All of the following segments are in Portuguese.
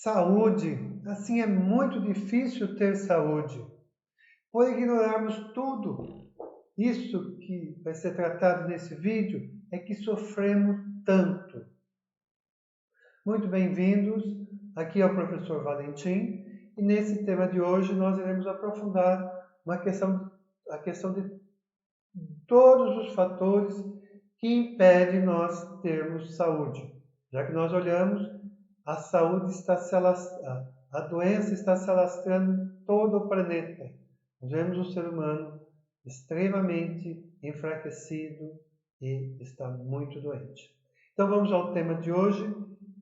Saúde. Assim é muito difícil ter saúde. Por ignorarmos tudo isso que vai ser tratado nesse vídeo, é que sofremos tanto. Muito bem-vindos. Aqui é o professor Valentim e nesse tema de hoje nós iremos aprofundar a questão de todos os fatores que impedem nós termos saúde. Já que nós olhamos, a saúde está se alastrando, a doença está se alastrando em todo o planeta. Nós vemos o ser humano extremamente enfraquecido e está muito doente. Então vamos ao tema de hoje,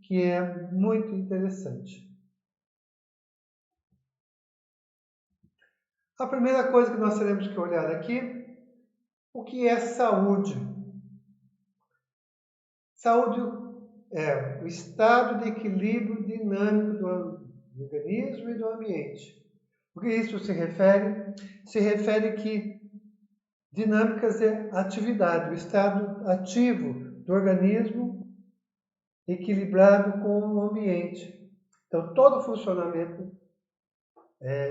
que é muito interessante. A primeira coisa que nós teremos que olhar aqui, o que é saúde? Saúde é o estado de equilíbrio dinâmico do organismo e do ambiente. O que isso se refere? Se refere que dinâmicas é atividade, o estado ativo do organismo equilibrado com o ambiente. Então, todo o funcionamento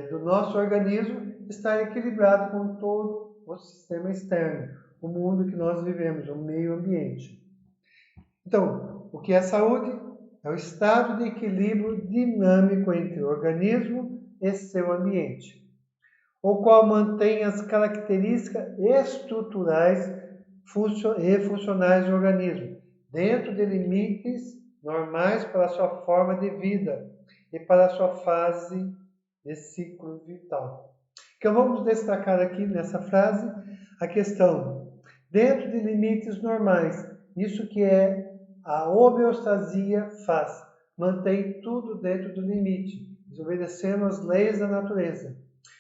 do nosso organismo está equilibrado com todo o sistema externo, o mundo que nós vivemos, o meio ambiente. Então, o que é saúde? É o estado de equilíbrio dinâmico entre o organismo e seu ambiente, o qual mantém as características estruturais e funcionais do organismo, dentro de limites normais para a sua forma de vida e para a sua fase de ciclo vital. Então vamos destacar aqui nessa frase a questão dentro de limites normais, isso que é a homeostasia faz, mantém tudo dentro do limite, desobedecendo as leis da natureza.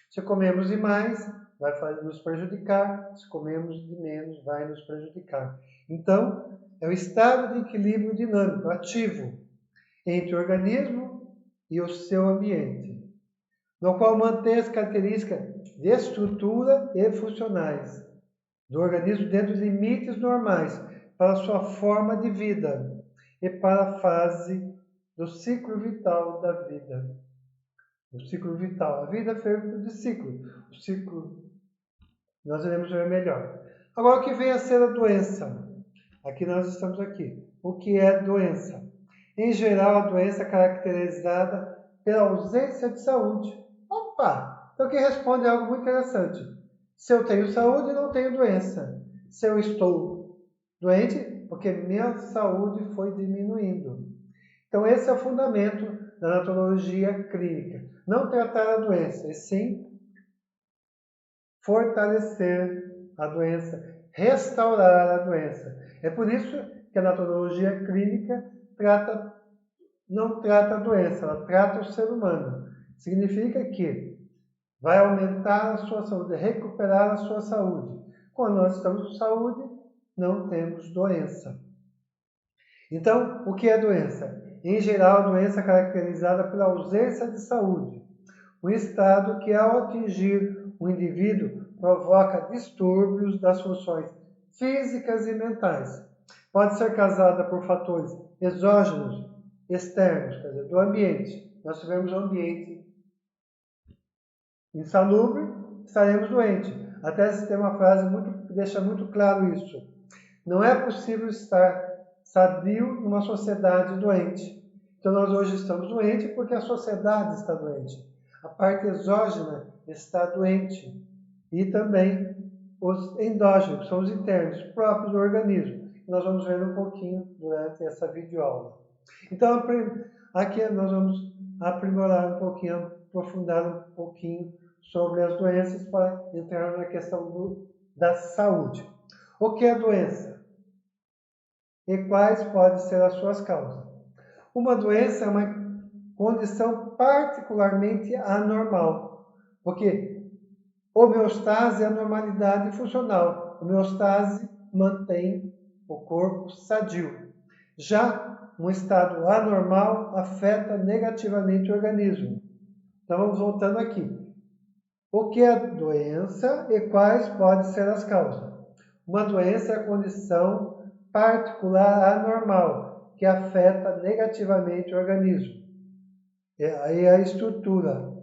Se comemos demais, vai nos prejudicar. Se comemos de menos, vai nos prejudicar. Então, é o estado de equilíbrio dinâmico, ativo, entre o organismo e o seu ambiente, no qual mantém as características de estrutura e funcionais do organismo dentro de limites normais para a sua forma de vida e para a fase do ciclo vital da vida. O ciclo vital. A vida é feita de ciclo. O ciclo nós iremos ver melhor. Agora, o que vem a ser a doença? Aqui nós estamos aqui. O que é doença? Em geral, a doença é caracterizada pela ausência de saúde. Opa! Então, aqui responde algo muito interessante. Se eu tenho saúde, não tenho doença. Se eu estou doente, porque minha saúde foi diminuindo. Então, esse é o fundamento da natologia clínica. Não tratar a doença, e sim fortalecer a doença, restaurar a doença. É por isso que a natologia clínica não trata a doença, ela trata o ser humano. Significa que vai aumentar a sua saúde, recuperar a sua saúde. Quando nós estamos com saúde, não temos doença. Então, o que é doença? Em geral, a doença é caracterizada pela ausência de saúde, um estado que, ao atingir o indivíduo, provoca distúrbios das funções físicas e mentais. Pode ser causada por fatores exógenos, externos, quer dizer, do ambiente. Nós tivemos um ambiente insalubre, estaremos doentes. Até se tem uma frase que deixa muito claro isso. Não é possível estar sadio numa sociedade doente. Então nós hoje estamos doentes porque a sociedade está doente. A parte exógena está doente. E também os endógenos, são os internos, próprios do organismo. Nós vamos ver um pouquinho durante essa videoaula. Então aqui nós vamos aprimorar um pouquinho, aprofundar um pouquinho sobre as doenças para entrar na questão da saúde. O que é doença? E quais podem ser as suas causas? Uma doença é uma condição particularmente anormal, porque homeostase é a normalidade funcional. Homeostase mantém o corpo sadio. Já um estado anormal afeta negativamente o organismo. Então vamos voltando aqui. O que é doença e quais podem ser as causas? Uma doença é a condição particular anormal que afeta negativamente o organismo. aí a estrutura.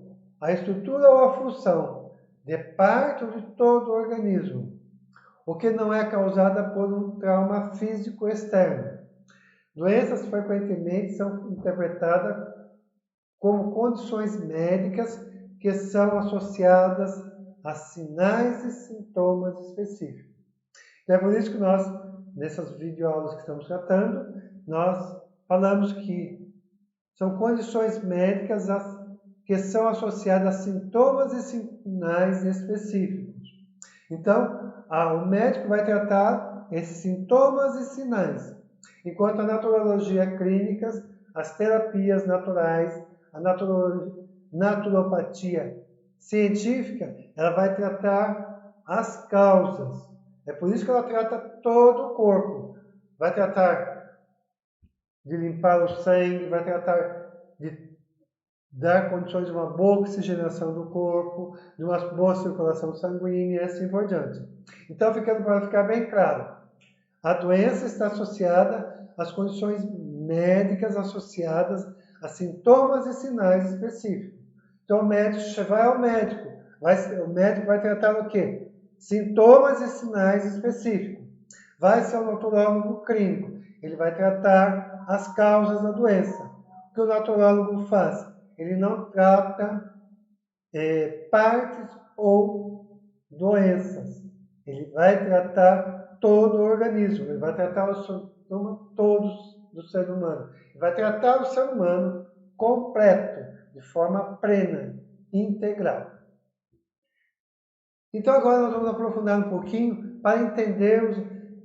A estrutura ou a função de parte ou de todo o organismo, o que não é causada por um trauma físico externo. Doenças frequentemente são interpretadas como condições médicas que são associadas a sinais e sintomas específicos. É por isso que nós, nessas videoaulas que estamos tratando, nós falamos que são condições médicas que são associadas a sintomas e sinais específicos. Então, o médico vai tratar esses sintomas e sinais, enquanto a naturologia clínica, as terapias naturais, a naturopatia científica, ela vai tratar as causas. É por isso que ela trata todo o corpo. Vai tratar de limpar o sangue, vai tratar de dar condições de uma boa oxigenação do corpo, de uma boa circulação sanguínea e assim por diante. Então, para ficar bem claro, a doença está associada às condições médicas associadas a sintomas e sinais específicos. Então, o médico vai ao médico. O médico vai tratar o quê? Sintomas e sinais específicos. Vai ser um naturólogo clínico. Ele vai tratar as causas da doença. O que o naturólogo faz? Ele não trata partes ou doenças. Ele vai tratar todo o organismo. Ele vai tratar os sintomas todos do ser humano. Ele vai tratar o ser humano completo, de forma plena, integral. Então agora nós vamos aprofundar um pouquinho para entendermos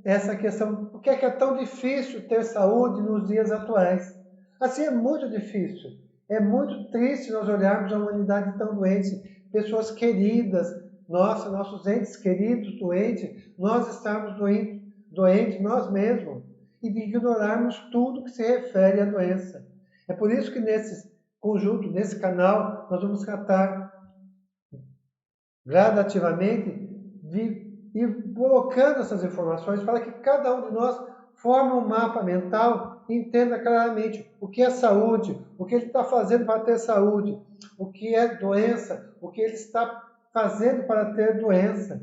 essa questão. Por que é tão difícil ter saúde nos dias atuais? Assim, é muito difícil. É muito triste nós olharmos a humanidade tão doente, pessoas queridas, nossos entes queridos doentes, nós estarmos doentes nós mesmos e de ignorarmos tudo que se refere à doença. É por isso que nesse conjunto, nesse canal, nós vamos tratar gradativamente de ir colocando essas informações para que cada um de nós forme um mapa mental e entenda claramente o que é saúde, o que ele está fazendo para ter saúde, o que é doença, o que ele está fazendo para ter doença.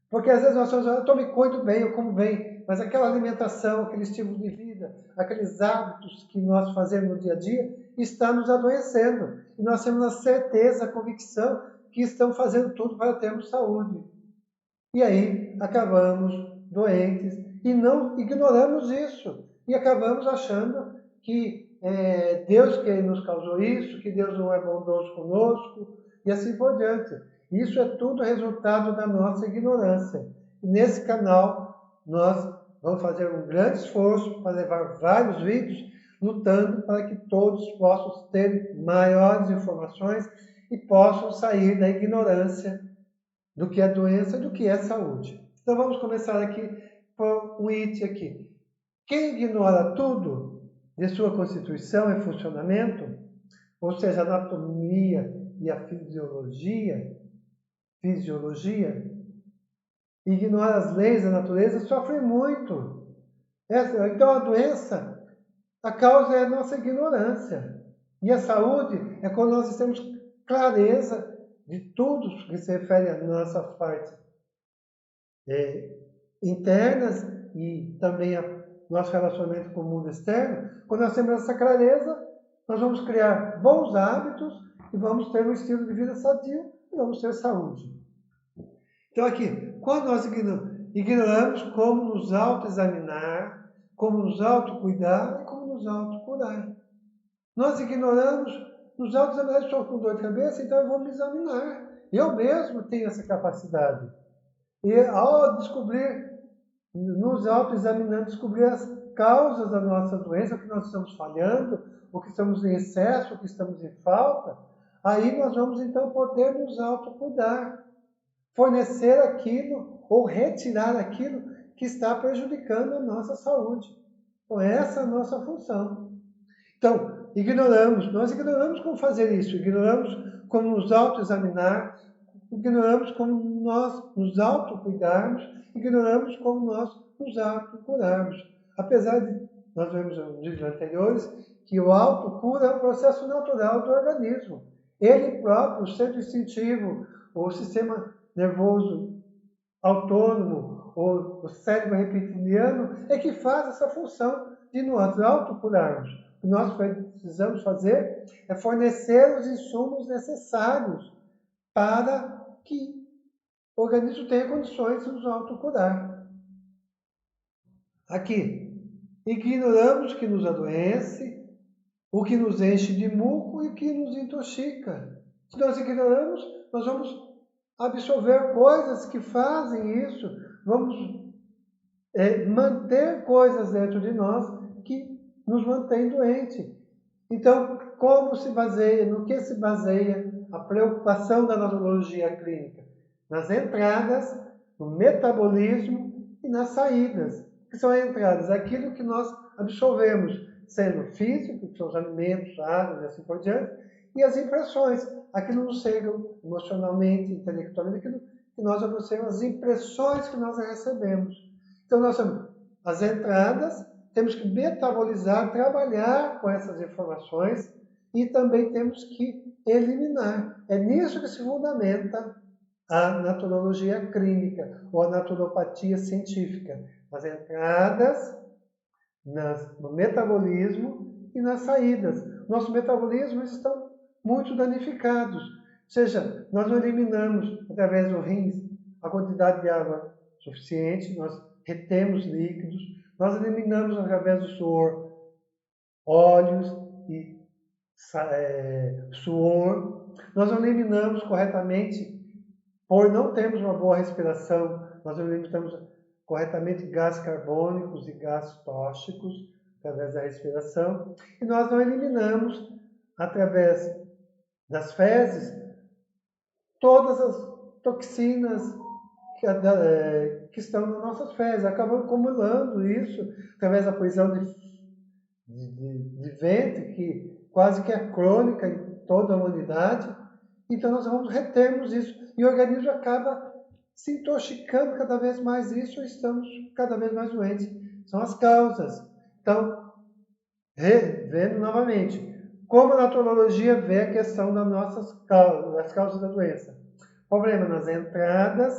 Porque às vezes nós falamos, eu me cuido bem, eu como bem, mas aquela alimentação, aquele estilo de vida, aqueles hábitos que nós fazemos no dia a dia, está nos adoecendo. E nós temos a certeza, a convicção que estão fazendo tudo para termos saúde. E aí acabamos doentes e não ignoramos isso. E acabamos achando que Deus que nos causou isso, que Deus não é bondoso conosco e assim por diante. Isso é tudo resultado da nossa ignorância. E nesse canal nós vamos fazer um grande esforço para levar vários vídeos lutando para que todos possam ter maiores informações e possam sair da ignorância do que é doença e do que é saúde. Então vamos começar aqui por um item aqui. Quem ignora tudo de sua constituição e funcionamento, ou seja, a anatomia e a fisiologia, ignora as leis da natureza, sofre muito. Então a doença, a causa é a nossa ignorância. E a saúde é quando nós temos clareza de tudo que se refere às nossas partes internas e também ao nosso relacionamento com o mundo externo. Quando nós temos essa clareza, nós vamos criar bons hábitos e vamos ter um estilo de vida sadio e vamos ter saúde. Então aqui, quando nós ignoramos como nos autoexaminar, como nos autocuidar e como nos autocurar. Nós ignoramos, nos autoexaminar, estou com dor de cabeça, então eu vou me examinar. Eu mesmo tenho essa capacidade. E ao descobrir, nos autoexaminando, descobrir as causas da nossa doença, o que nós estamos falhando, o que estamos em excesso, o que estamos em falta, aí nós vamos então poder nos autocuidar, fornecer aquilo ou retirar aquilo que está prejudicando a nossa saúde. Então essa é a nossa função. Então, nós ignoramos como fazer isso, ignoramos como nos autoexaminar, ignoramos como nós nos autocuidarmos, ignoramos como nós nos autocurarmos. Apesar de nós vemos nos vídeos anteriores que o autocura é um processo natural do organismo. Ele próprio, o centro instintivo, o sistema nervoso autônomo, ou o cérebro reptiliano, é que faz essa função de nós autocurarmos. O que nós precisamos fazer é fornecer os insumos necessários para que o organismo tenha condições de nos autocurar. Aqui, ignoramos o que nos adoece, o que nos enche de muco e o que nos intoxica. Se nós ignoramos, nós vamos absorver coisas que fazem isso, vamos manter coisas dentro de nós que nos mantêm doentes. Então, como se baseia, no que se baseia a preocupação da natologia clínica? Nas entradas, no metabolismo e nas saídas. Que são as entradas? Aquilo que nós absorvemos, sendo físico, que são os alimentos, águas e assim por diante, e as impressões, aquilo que nos chegam emocionalmente, intelectualmente, aquilo que nós observamos, as impressões que nós recebemos. Então, nós temos as entradas, temos que metabolizar, trabalhar com essas informações e também temos que eliminar. É nisso que se fundamenta a naturologia clínica ou a naturopatia científica. Nas entradas, no metabolismo e nas saídas. Nossos metabolismos estão muito danificados. Ou seja, nós não eliminamos, através do rins, a quantidade de água suficiente, nós retemos líquidos, nós eliminamos, através do suor, óleos e suor. Nós não eliminamos corretamente, por não termos uma boa respiração, nós não eliminamos corretamente gases carbônicos e gases tóxicos através da respiração. E nós não eliminamos, através das fezes, todas as toxinas que estão nas nossas fezes. Acabam acumulando isso através da prisão de ventre, que quase que é crônica em toda a humanidade. Então nós retermos isso. E o organismo acaba se intoxicando cada vez mais isso, e estamos cada vez mais doentes. São as causas. Então, revendo novamente, como a naturologia vê a questão das causas da doença. Problema nas entradas,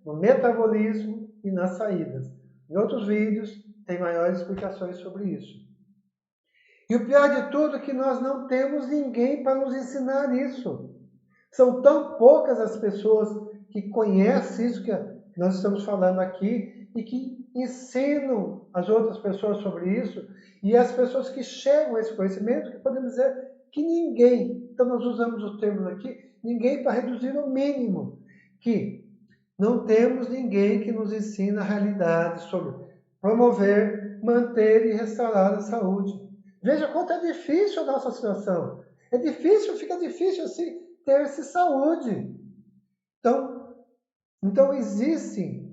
no metabolismo e nas saídas. Em outros vídeos tem maiores explicações sobre isso. E o pior de tudo é que nós não temos ninguém para nos ensinar isso. São tão poucas as pessoas que conhecem isso que nós estamos falando aqui e que ensinam as outras pessoas sobre isso, e as pessoas que chegam a esse conhecimento, que podemos dizer que ninguém, então nós usamos o termo aqui, ninguém para reduzir ao mínimo, que não temos ninguém que nos ensine a realidade sobre promover, manter e restaurar a saúde. Veja quanto é difícil a nossa situação. É difícil, fica difícil assim ter-se saúde. Então existem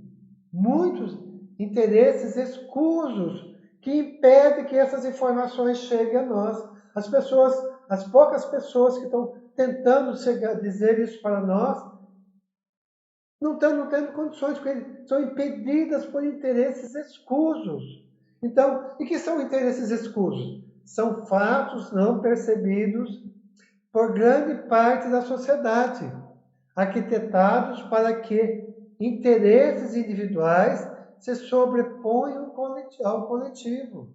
muitos interesses escusos que impedem que essas informações cheguem a nós. As poucas pessoas que estão tentando dizer isso para nós, não tendo condições, porque são impedidas por interesses escusos. Então, e que são interesses escusos? São fatos não percebidos por grande parte da sociedade, arquitetados para que interesses individuais se sobreponham ao coletivo.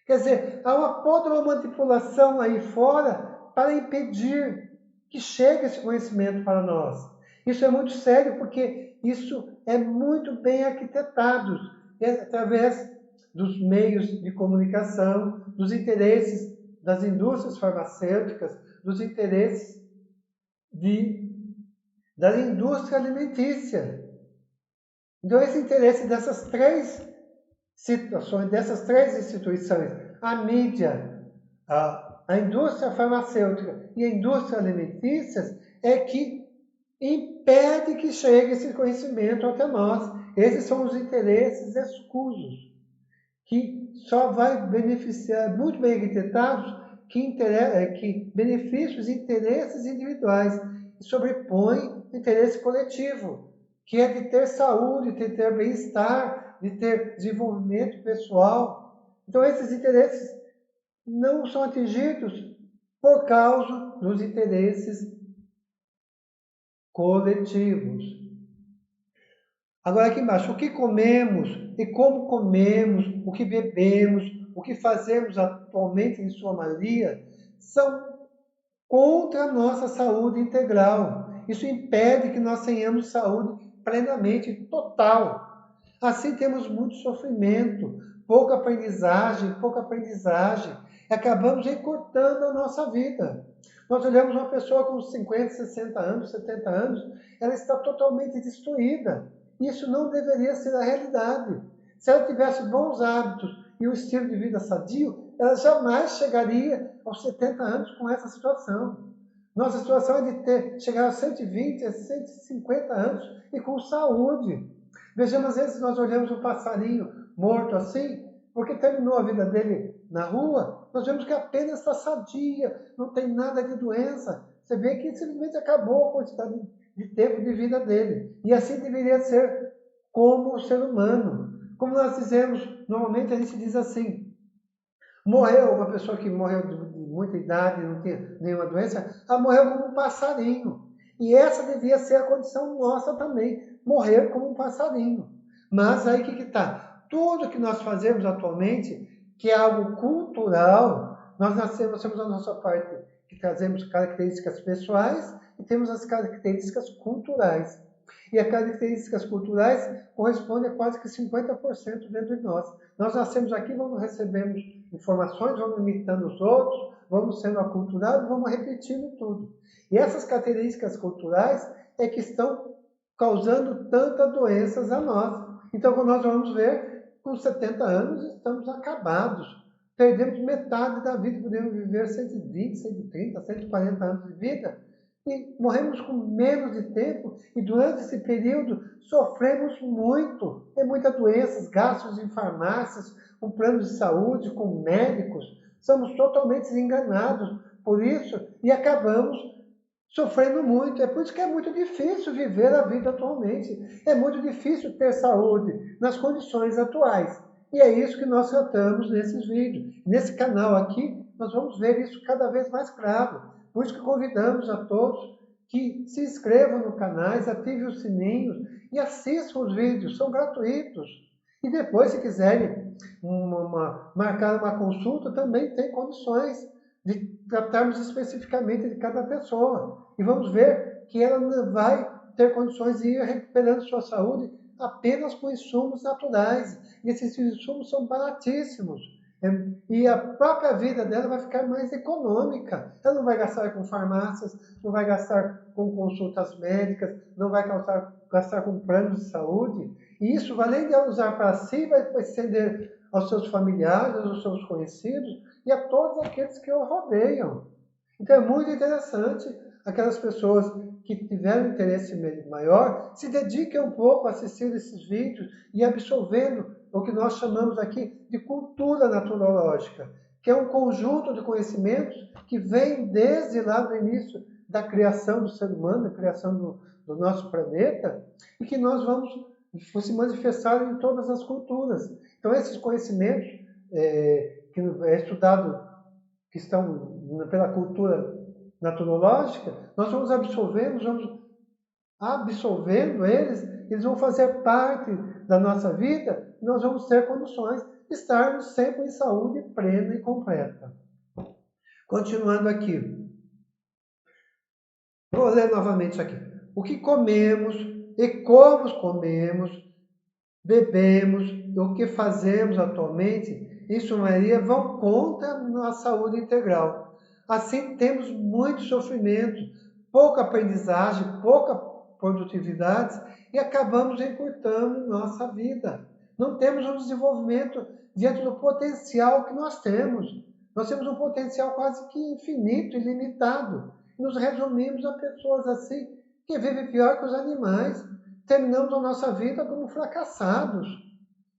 Quer dizer, há toda uma manipulação aí fora para impedir que chegue esse conhecimento para nós. Isso é muito sério, porque isso é muito bem arquitetado através dos meios de comunicação, dos interesses das indústrias farmacêuticas, dos interesses da indústria alimentícia. Então, esse interesse dessas três situações, dessas três instituições, a mídia, a indústria farmacêutica e a indústria alimentícia, é que impede que chegue esse conhecimento até nós. Esses são os interesses escusos, que só vai beneficiar, muito bem arquitetados, que beneficiam os interesses individuais e sobrepõem o interesse coletivo, que é de ter saúde, de ter bem-estar, de ter desenvolvimento pessoal. Então, esses interesses não são atingidos por causa dos interesses coletivos. Agora, aqui embaixo, o que comemos e como comemos, o que bebemos, o que fazemos atualmente, em sua maioria, são contra a nossa saúde integral. Isso impede que nós tenhamos saúde plenamente total. Assim temos muito sofrimento, pouca aprendizagem, e acabamos encurtando a nossa vida. Nós olhamos uma pessoa com 50, 60 anos, 70 anos, ela está totalmente destruída. Isso não deveria ser a realidade. Se ela tivesse bons hábitos e um estilo de vida sadio, ela jamais chegaria aos 70 anos com essa situação. Nossa situação é de chegar aos 120, a 150 anos e com saúde. Vejamos, às vezes nós olhamos um passarinho morto assim, porque terminou a vida dele na rua, nós vemos que apenas está sadia, não tem nada de doença. Você vê que simplesmente acabou a quantidade de tempo de vida dele. E assim deveria ser como o ser humano. Como nós dizemos, normalmente a gente diz assim, morreu uma pessoa que morreu de muita idade, não tinha nenhuma doença, ela morreu como um passarinho. E essa devia ser a condição nossa também, morrer como um passarinho. Mas aí que está? Tudo que nós fazemos atualmente, que é algo cultural, nós temos a nossa parte que trazemos características pessoais e temos as características culturais. E as características culturais correspondem a quase que 50% dentro de nós. Nós nascemos aqui, recebemos informações, vamos imitando os outros, vamos sendo aculturados, vamos repetindo tudo. E essas características culturais é que estão causando tantas doenças a nós. Então, quando nós vamos ver, com 70 anos estamos acabados. Perdemos metade da vida, podemos viver 120, 130, 140 anos de vida e morremos com menos de tempo e durante esse período sofremos muito. Tem muitas doenças, gastos em farmácias, com planos de saúde, com médicos. Somos totalmente enganados por isso e acabamos sofrendo muito. É por isso que é muito difícil viver a vida atualmente. É muito difícil ter saúde nas condições atuais. E é isso que nós tratamos nesses vídeos. Nesse canal aqui, nós vamos ver isso cada vez mais claro. Por isso que convidamos a todos que se inscrevam no canal, ativem os sininhos e assistam os vídeos, são gratuitos. E depois, se quiserem marcar uma consulta, também tem condições de tratarmos especificamente de cada pessoa. E vamos ver que ela não vai ter condições de ir recuperando sua saúde apenas com insumos naturais. E esses insumos são baratíssimos. E a própria vida dela vai ficar mais econômica. Ela não vai gastar com farmácias, não vai gastar com consultas médicas, não vai gastar com planos de saúde. E isso, além de ela usar para si, vai estender aos seus familiares, aos seus conhecidos e a todos aqueles que o rodeiam. Então é muito interessante aquelas pessoas que tiveram interesse maior se dediquem um pouco a assistir esses vídeos e absorvendo o que nós chamamos aqui de cultura naturológica, que é um conjunto de conhecimentos que vem desde lá do início da criação do ser humano, da criação do nosso planeta, e que nós vamos se manifestar em todas as culturas. Então esses conhecimentos que é estudado, que estão pela cultura naturológica, nós vamos absorvendo eles vão fazer parte da nossa vida, e nós vamos ter condições de estarmos sempre em saúde plena e completa. Continuando aqui. Vou ler novamente aqui. O que comemos e como comemos, bebemos, o que fazemos atualmente, em sua maioria, vão contra a saúde integral. Assim, temos muito sofrimento, pouca aprendizagem, pouca produtividade e acabamos encurtando nossa vida. Não temos um desenvolvimento diante do potencial que nós temos. Nós temos um potencial quase que infinito, ilimitado. Nos resumimos a pessoas assim que vivem pior que os animais. Terminamos a nossa vida como fracassados.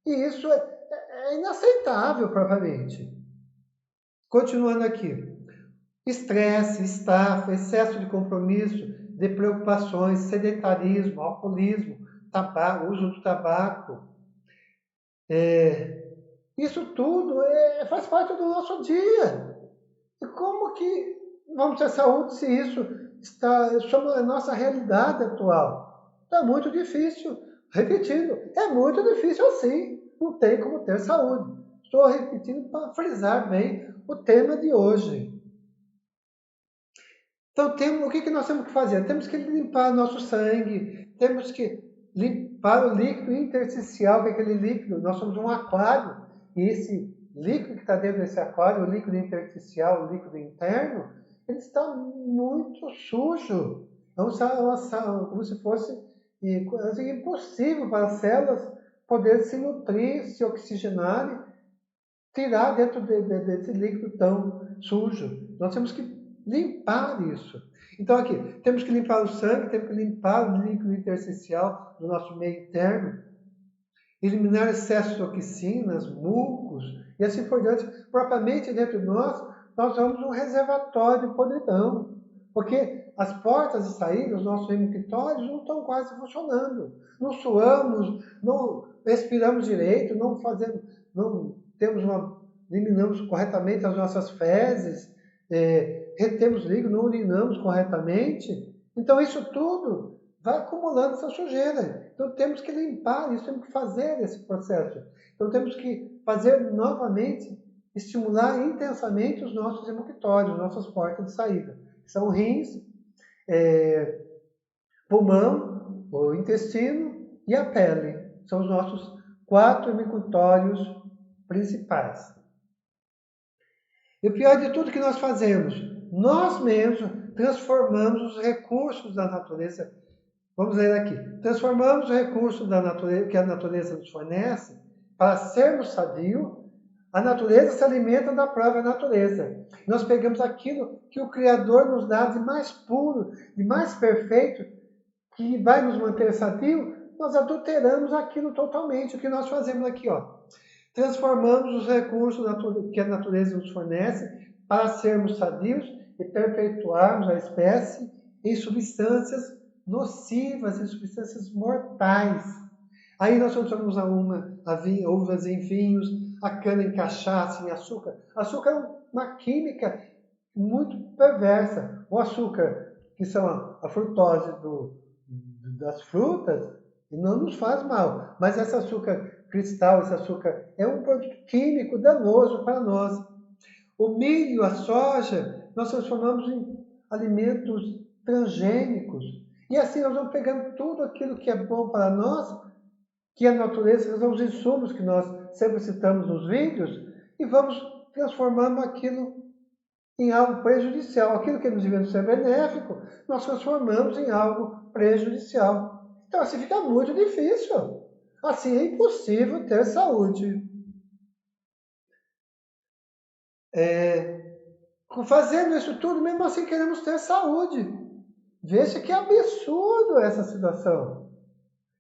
E isso é inaceitável, propriamente. Continuando aqui. Estresse, estafa, excesso de compromisso, de preocupações, sedentarismo, alcoolismo, tabaco, uso do tabaco, Isso tudo faz parte do nosso dia. E como que vamos ter saúde se isso está sobre a nossa realidade atual? Está muito difícil. Repetindo, é muito difícil assim. Não tem como ter saúde. Estou repetindo para frisar bem o tema de hoje. Então, o que nós temos que fazer? Temos que limpar nosso sangue, temos que limpar o líquido intersticial, que é aquele líquido. Nós somos um aquário, e esse líquido que está dentro desse aquário, o líquido intersticial, o líquido interno, ele está muito sujo. Como se fosse impossível para as células poderem se nutrir, se oxigenarem, tirar dentro desse líquido tão sujo. Nós temos que limpar isso. Então aqui, temos que limpar o sangue, temos que limpar o líquido intersticial do nosso meio interno, eliminar excessos de toxinas, mucos e assim por diante. Propriamente dentro de nós somos um reservatório de podridão, porque as portas de saída, os nossos remiquitórios não estão quase funcionando. Não suamos, não respiramos direito, não temos eliminamos corretamente as nossas fezes, retemos líquido, não urinamos corretamente. Então isso tudo vai acumulando essa sujeira. Então temos que limpar isso, temos que fazer esse processo. Então temos que fazer novamente, estimular intensamente os nossos hemoctórios, nossas portas de saída. São rins, pulmão, o intestino e a pele. São os nossos 4 hemictórios principais. E o pior de tudo que nós fazemos, nós mesmos transformamos os recursos da natureza. Vamos ler aqui. Transformamos os recursos da natureza, que a natureza nos fornece para sermos sadios. A natureza se alimenta da própria natureza. Nós pegamos aquilo que o Criador nos dá de mais puro, de mais perfeito, que vai nos manter sadio, nós adulteramos aquilo totalmente. O que nós fazemos aqui, ó. Transformamos os recursos que a natureza nos fornece para sermos sadios e perpetuarmos a espécie em substâncias nocivas, em substâncias mortais. Aí nós transformamos a uvas em vinhos, a cana em cachaça, em açúcar. Açúcar é uma química muito perversa. O açúcar, que são a frutose das frutas, não nos faz mal. Mas esse açúcar cristal, esse açúcar, é um produto químico danoso para nós. O milho, a soja, nós transformamos em alimentos transgênicos. E assim nós vamos pegando tudo aquilo que é bom para nós, que a natureza, são os insumos que nós sempre citamos nos vídeos, e vamos transformando aquilo em algo prejudicial. Aquilo que nos devia ser benéfico, nós transformamos em algo prejudicial. Então assim fica muito difícil. Assim é impossível ter saúde. Fazendo isso tudo, mesmo assim queremos ter saúde. Veja que absurdo essa situação.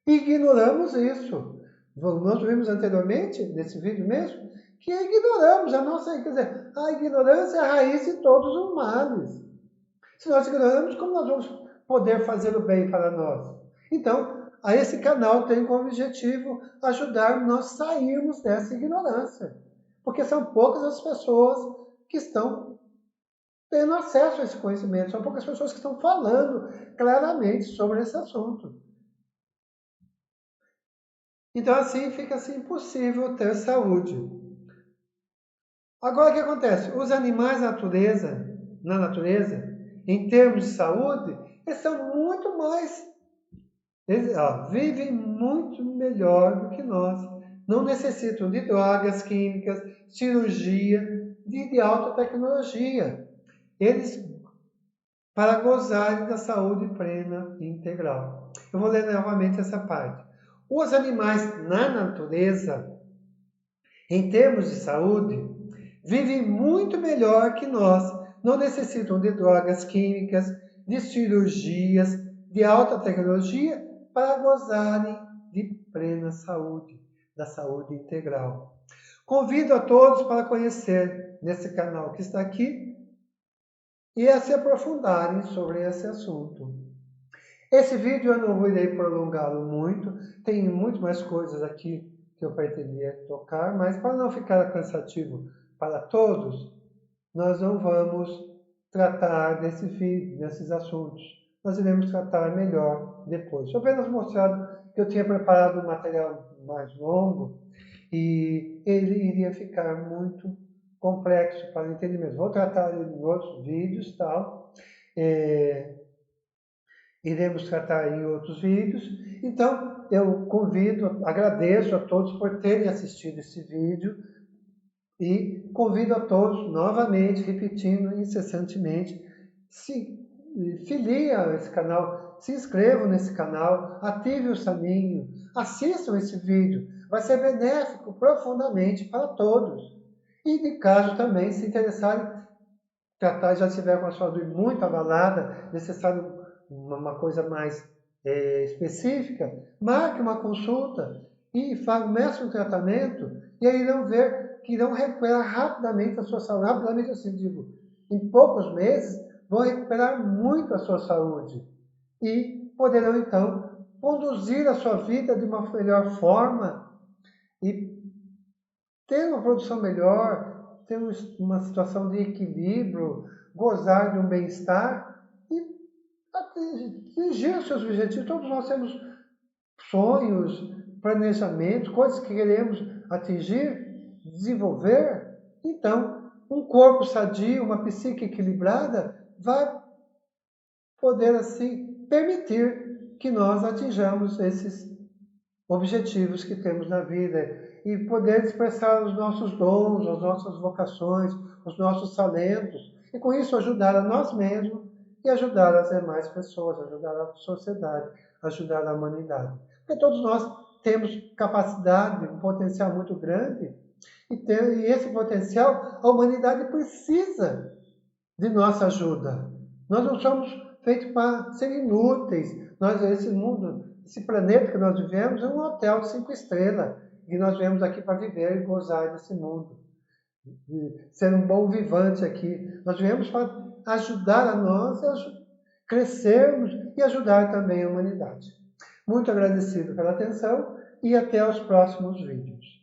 Ignoramos isso. Nós vimos anteriormente, nesse vídeo mesmo, que ignoramos a nossa, quer dizer, a ignorância é a raiz de todos os males. Se nós ignoramos, como nós vamos poder fazer o bem para nós? Então, esse canal tem como objetivo ajudar nós a sairmos dessa ignorância. Porque são poucas as pessoas que estão tendo acesso a esse conhecimento, são poucas pessoas que estão falando claramente sobre esse assunto. Então, assim, fica assim, impossível ter saúde. Agora, o que acontece? Os animais na natureza, em termos de saúde, eles são muito mais... Eles vivem muito melhor do que nós. Não necessitam de drogas químicas, cirurgia, de alta tecnologia. Eles, para gozarem da saúde plena e integral. Eu vou ler novamente essa parte. Os animais na natureza, em termos de saúde, vivem muito melhor que nós. Não necessitam de drogas químicas, de cirurgias, de alta tecnologia para gozarem de plena saúde, da saúde integral. Convido a todos para conhecer nesse canal que está aqui e a se aprofundarem sobre esse assunto. Esse vídeo eu não irei prolongá-lo muito, tem muito mais coisas aqui que eu pretendia tocar, mas para não ficar cansativo para todos, nós não vamos tratar desses assuntos. Nós iremos tratar melhor depois. Estou apenas mostrando que eu tinha preparado um material mais longo e ele iria ficar muito complexo para o entendimento. Vou tratar ele em outros vídeos, tal. Iremos tratar em outros vídeos. Então, eu agradeço a todos por terem assistido esse vídeo e convido a todos, novamente, repetindo incessantemente, se filiem a esse canal, se inscrevam nesse canal, ativem o sininho, assistam esse vídeo. Vai ser benéfico profundamente para todos. E, de caso também, se interessarem, tratar, já estiver com a saúde muito abalada, necessário uma coisa mais específica, marque uma consulta e comece um tratamento, e aí irão ver que irão recuperar rapidamente a sua saúde. Rapidamente, assim digo, em poucos meses, vão recuperar muito a sua saúde e poderão, então, conduzir a sua vida de uma melhor forma e ter uma produção melhor, ter uma situação de equilíbrio, gozar de um bem-estar e atingir os seus objetivos. Todos nós temos sonhos, planejamentos, coisas que queremos atingir, desenvolver. Então, um corpo sadio, uma psique equilibrada, vai poder, assim, permitir que nós atinjamos esses objetivos que temos na vida e poder expressar os nossos dons, as nossas vocações, os nossos talentos e com isso ajudar a nós mesmos e ajudar as demais pessoas, ajudar a sociedade, ajudar a humanidade. Porque todos nós temos capacidade, um potencial muito grande e esse potencial a humanidade precisa de nossa ajuda. Nós não somos feitos para ser inúteis. Esse mundo, esse planeta que nós vivemos é um hotel de 5 estrelas. E nós viemos aqui para viver e gozar desse mundo. E ser um bom vivante aqui. Nós viemos para ajudar a nós, crescermos e ajudar também a humanidade. Muito agradecido pela atenção e até os próximos vídeos.